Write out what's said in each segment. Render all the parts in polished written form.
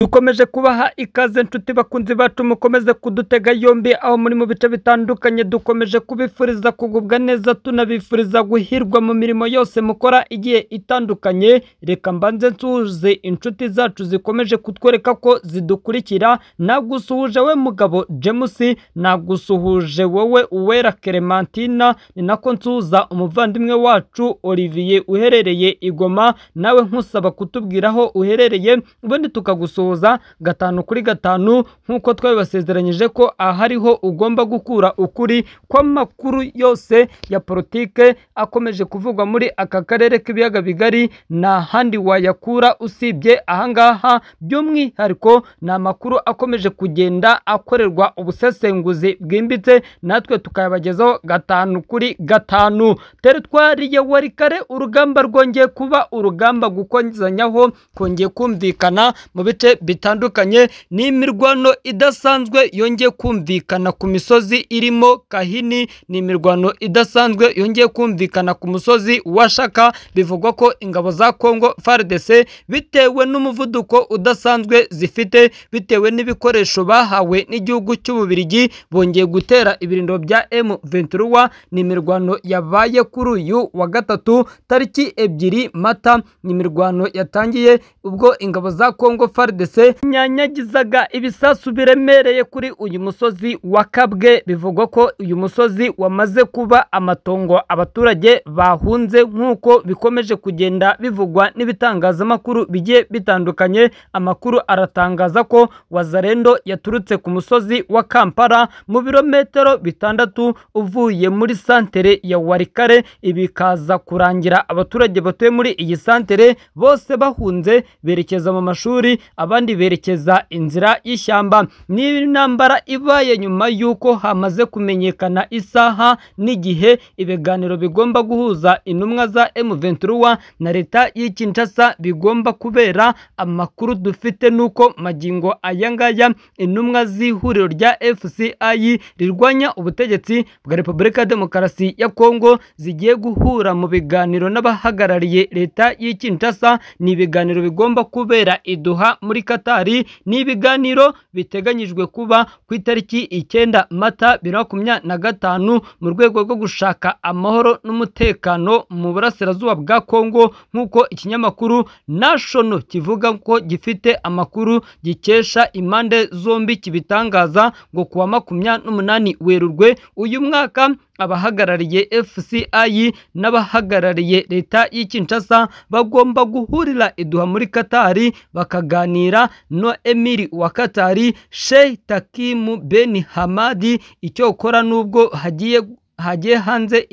Dukomeje kubaha ikaze nshuti bakunzi bacu mukomeze kudutega yombi aho muri mu bice bitandukanye dukomeje kubifuriza kugubwa neza tunabifuriza guhirwa mu mirimo yose mukora igiye itandukanye. Reka mbanze nsuhuze inshuti zacu zikomeje kutwereka ko zidukurikira. Nagusuhuje we mugabo James, nagusuhuje wowe Uwera Clementina, ni nako nsuhuza umuvandimwe wacu Olivier uherereye Igoma, nawe nkusaba kutubwiraho uherereye ubundi tukagusuhuza gatanu kuri gatanu nkuko twabibasezeranyije ko ahariho ugomba gukura ukuri kw'amakuru yose ya politike akomeje kuvugwa muri aka karere k'ibiyaga bigari. Na handi wayakura usibye ahangaha, by'umwihariko ni amakuru akomeje kugenda akorerwa ubusesenguzi bwimbitse, natwe tukayabagezaho gatanu kuri gatanu. Teritwari ya Warikare urugamba rwongeye kuba urugamba gukomezanyaho, kongeye kumvikana mu bice bitandukanye, n'imirwano idasanzwe yongeye kumvikana ku misozi irimo Kahini, n'imirwano idasanzwe yongeye kumvikana ku musozi wa Shaka. Bivugwa ko ingabo za Kongo FARDC bitewe n'umuvuduko udasanzwe zifite, bitewe n'ibikoresho bahawe n'igihugu cy'Ububiligi, bongeye gutera ibirindiro bya M23. N'imirwano yabaye kuri uyu wa gatatu tariki 2 Mata, n'imirwano yatangiye ubwo ingabo za Kongo FARDC nyanyagizaga ibisasu biremereye kuri uyu musozi wa Kabwe. Bivugwa ko uyu musozi wamaze kuba amatongo abaturage bahunze, nk'uko bikomeje kugenda bivugwa n'ibitangazamakuru bigiye bitandukanye. Amakuru aratangaza ko Wazalendo yaturutse ku musozi wa Kampala mu birometero 6 uvuye muri santere ya Warikare, ibikaza kurangira abaturage batuye muri iyi santere bose bahunze berekeza mu mashuri, abandi berekeza inzira y'ishyamba. Ni intambara ibaye nyuma yuko hamaze kumenyekana isaha n'igihe ibiganiro bigomba guhuza intumwa za M23 na leta y'Kinshasa bigomba kubera. Amakuru dufite nuko magingo ayangaya intumwa z'ihuriro rya FCI rirwanya ubutegetsi bwa Repubulika Demokarasi ya Kongo zigiye guhura mu biganiro n'abahagarariye leta y'Kinshasa. Ni ibiganiro bigomba kubera Iduha muri Katari. Ni ibiganiro biteganyijwe kuba ku itariki 9 Mata 2025 mu rwego rwo gushaka amahoro n'umutekano mu burasirazuba bwa Kongo, nk'uko ikinyamakuru National kivuga ko gifite amakuru gikesha impande zombi kibitangaza ngo kuwa 28 Werurwe uyu mwaka abahagarariye FCI n'abahagarariye leta y'Kinshasa bagomba guhurira Iduha muri Katari bakaganira no Emiri wa Katari Sheikh Takim Ben Hamadi. Icyo ukora nubwo hagiye hanze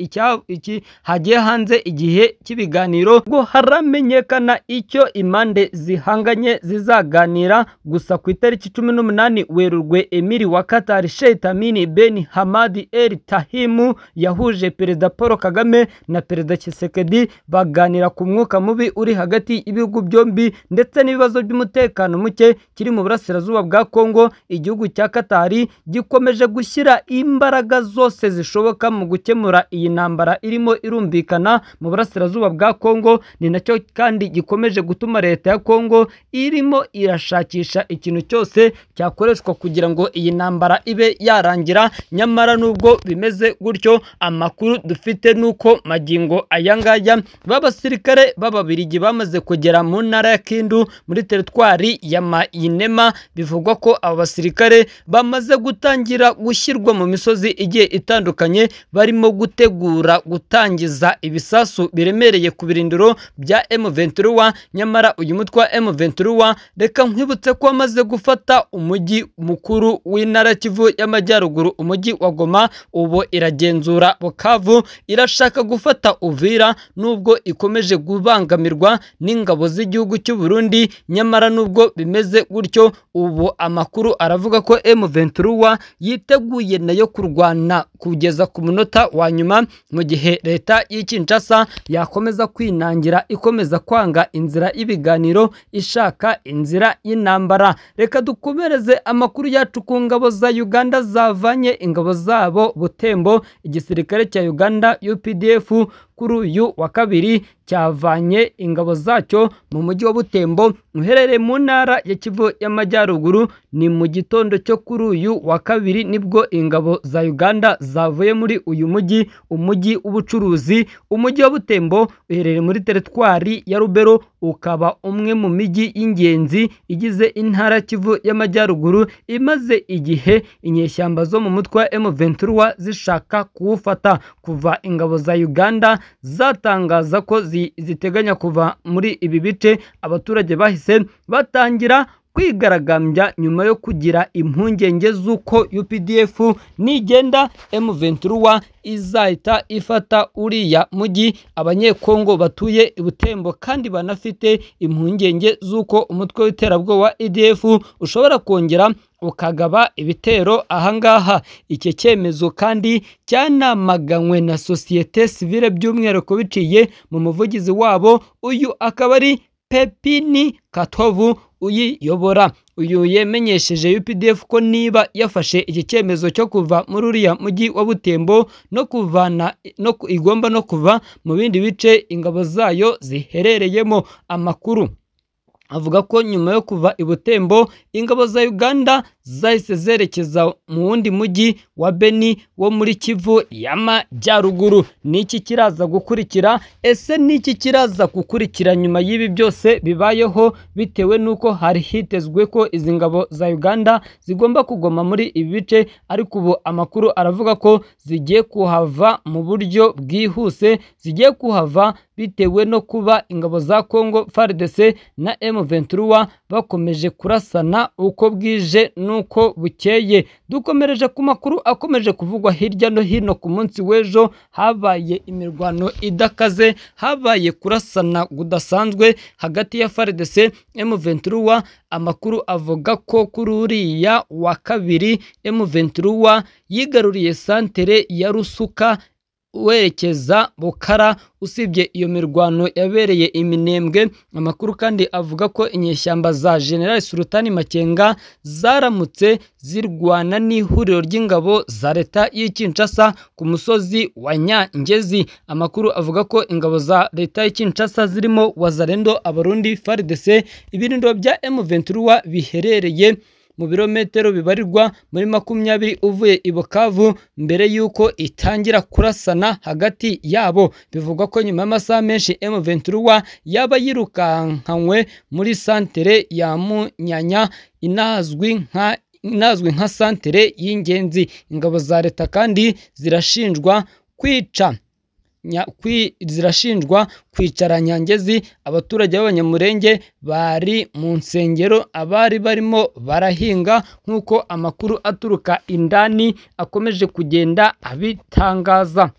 igihe cy'ibiganiro ngo haramenyekana icyo impande zihanganye zizaganira. Gusa ku itariki 18 Werurwe Emiri wa Katari Sheikh Takim Ben Hamadi El Tahimu yahuje Perezida Paul Kagame na Perezida Tshisekedi baganira ku mwuka mubi uri hagati y'ibihugu byombi ndetse n'ibibazo by'umutekano muke kiri mu burasirazuba bwa Kongo. Igihugu cya Katari gikomeje gushyira imbaraga zose zishoboka mu gukemura iyi ntambara irimo irumvikana mu burasirazuba bwa Kongo. Ni nacyo kandi gikomeje gutuma leta ya Kongo irimo irashakisha ikintu cyose cyakoreshwa kugira ngo iyi ntambara ibe yarangira. Nyamara nubwo bimeze gutyo, amakuru dufite nuko magingo ayangaya b'abasirikare b'Ababiligi bamaze kugera mu ntara ya Kindu muri teritwari ya Mainema. Bivugwa ko abo basirikare bamaze gutangira gushyirwa mu misozi igiye itandukanye, barimo gutegura gutangiza ibisasu biremereye ku birindiro bya M23. Nyamara uyu mutwe wa M23 reka nkwibutse ko wamaze gufata umujyi mukuru w'intara Kivu y'Amajyaruguru, umujyi wa Goma. Ubu iragenzura Bukavu, irashaka gufata Uvira nubwo ikomeje kubangamirwa n'ingabo z'igihugu cy'u Burundi. Nyamara nubwo bimeze gutyo, ubu amakuru aravuga ko M23 yiteguye nayo kurwana kugeza ku munota wa nyuma, mu gihe leta y'Kinshasa yakomeza kwinangira ikomeza kwanga inzira y'ibiganiro, ishaka inzira y'intambara. Reka dukomereze amakuru yacu ku ngabo za Uganda zavanye ingabo zabo Butembo. Igisirikare cya Uganda UPDF kuri uyu wa kabiri cyavanye ingabo zacyo mu mujyi wa Butembo uherereye mu ntara ya Kivu y'Amajyaruguru. Ni mu gitondo cyo kuri uyu wa kabiri nibwo ingabo za Uganda zavuye muri uyu mujyi, umujyi w'ubucuruzi. Umujyi wa Butembo uherereye muri teritwari ya Rubero, ukaba umwe mu mijyi y'ingenzi igize intara Kivu y'Amajyaruguru, imaze igihe inyeshyamba zo mu mutwe wa M23 zishaka kuwufata. Kuva ingabo za Uganda zatangaza ko ziteganya kuva muri ibi bice, abaturage bahise batangira kwigaragambya nyuma yo kugira impungenge z'uko UPDF nigenda M23 izahita ifata uriya mujyi. Abanyekongo batuye i Butembo kandi banafite impungenge z'uko umutwe w'iterabwoba EDF ushobora kongera ukagaba ibitero ahangaha. Iki cyemezo kandi cyanamaganywe na sosiyete sivile by'umwihariko biciye mu muvugizi wabo, uyu akaba ari Pepini Katovu uyiyobora. Uyu yemenyesheje UPDF ko niba yafashe iki cyemezo cyo kuva muri uriya mujyi wa Butembo igomba no kuva mu bindi bice ingabo zayo ziherereyemo. Amakuru avuga ko nyuma yo kuva i Butembo, ingabo za Uganda zahise zerekeza mu wundi mujyi wa Beni wo muri Kivu y'Amajyaruguru. Niki kiraza gukurikira? Ese niki kiraza gukurikira nyuma y'ibi byose bibayeho, bitewe nuko hari hitezwe ko izi ngabo za Uganda zigomba kugoma muri ibi bice, ariko ubu amakuru aravuga ko zigiye kuhava mu buryo bwihuse, zigiye kuhava bitewe no kuba ingabo za Congo FARDC na M23 bakomeje kurasana uko bwije nuko bukeye. Dukomereje ku makuru akomeje kuvugwa hirya no hino. Ku munsi w'ejo habaye imirwano idakaze, habaye kurasana gudasanzwe hagati ya FARDC M23. Amakuru avuga ko kuri uriya wa kabiri M23 yigaruriye santere ya Rusuka werekeza Bukara. Usibye iyo mirwano yabereye Iminembwe, amakuru kandi avuga ko inyeshyamba za General Sultani Makenga zaramutse zirwana n'ihuriro ry'ingabo za leta y'i Kinshasa ku musozi wa Nyangezi. Amakuru avuga ko ingabo za leta y'i Kinshasa zirimo Wazalendo, Abarundi, FARDC, ibirindiro bya M23 biherereye mu birometero bibarirwa muri 20 uvuye i Bukavu mbere yuko itangira kurasana hagati yabo. Bivugwa ko nyuma y'amasaha menshi M23 yaba yirukankanywe muri santere ya Munyanya inazwi nka santere y'ingenzi. Ingabo za leta kandi zirashinjwa kwicara Nyangezi. Abaturage b'Abanyamurenge bari mu nsengero, abari barimo barahinga, nk'uko amakuru aturuka indani akomeje kugenda abitangaza.